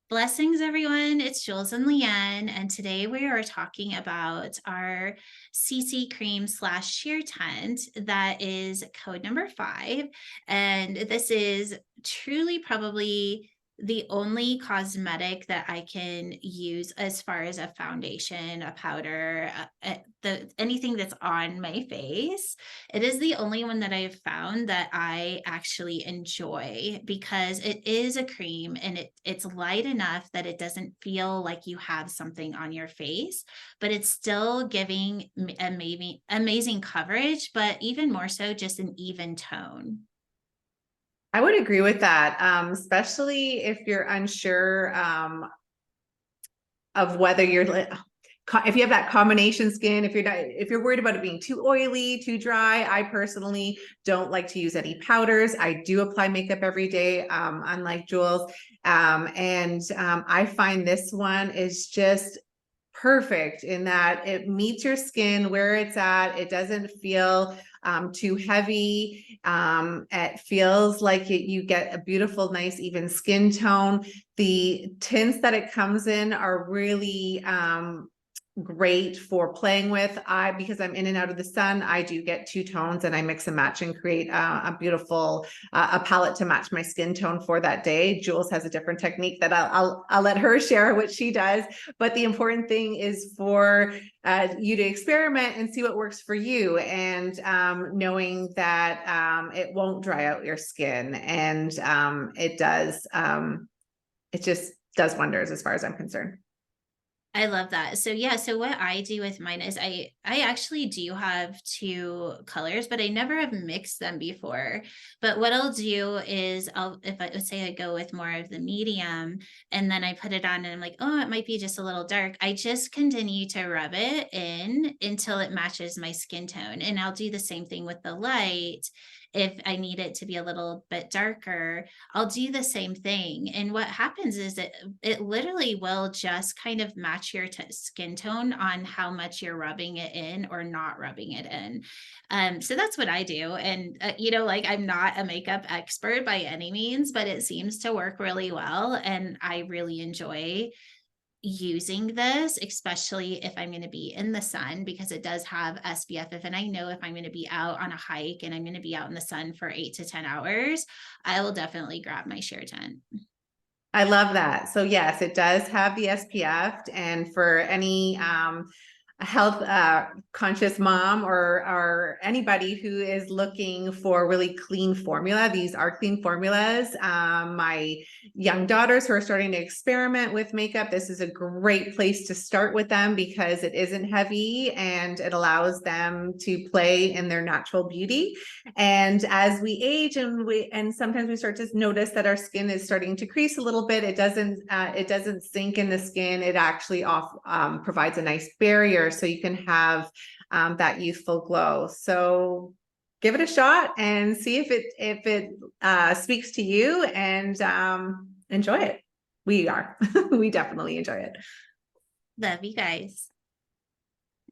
Blessings, everyone. It's Jules and Leanne, and today we are talking about our CC cream / sheer tint that is code number 5. And this is truly probably the only cosmetic that I can use as far as a foundation, a powder, anything that's on my face. It is the only one that I've found that I actually enjoy because it is a cream and it's light enough that it doesn't feel like you have something on your face, but it's still giving amazing coverage, but even more so just an even tone. I would agree with that, especially if you're unsure of whether if you have that combination skin, if you're worried about it being too oily, too dry. I personally don't like to use any powders. I do apply makeup every day, unlike Jules. I find this one is just perfect in that it meets your skin where it's at. It doesn't feel too heavy. It feels like you get a beautiful, nice, even skin tone. The tints that it comes in are really great for playing with. Because I'm in and out of the sun, I do get two tones and I mix and match and create a beautiful a palette to match my skin tone for that day. Jules has a different technique that I'll let her share what she does. But the important thing is for you to experiment and see what works for you, and knowing that it won't dry out your skin, and it just does wonders as far as I'm concerned. I love that. So yeah, so what I do with mine is I actually do have two colors, but I never have mixed them before. But what I'll do is if I would say I go with more of the medium and then I put it on and I'm like, oh, it might be just a little dark. I just continue to rub it in until it matches my skin tone. And I'll do the same thing with the light. If I need it to be a little bit darker, I'll do the same thing. And what happens is it literally will just kind of match your skin tone on how much you're rubbing it in or not rubbing it in. So that's what I do. And, like I'm not a makeup expert by any means, but it seems to work really well. And I really enjoy using this, especially if I'm going to be in the sun, because it does have SPF. And I know if I'm going to be out on a hike and I'm going to be out in the sun for 8 to 10 hours, I will definitely grab my sheer tint. I love that. So yes, it does have the SPF, and for any health conscious mom or anybody who is looking for really clean formula, these are clean formulas. My young daughters who are starting to experiment with makeup, this is a great place to start with them because it isn't heavy and it allows them to play in their natural beauty. And as we age and sometimes we start to notice that our skin is starting to crease a little bit, it doesn't sink in the skin. It actually provides a nice barrier so you can have that youthful glow. So give it a shot and see if it speaks to you, and enjoy it. We definitely enjoy it. Love you guys.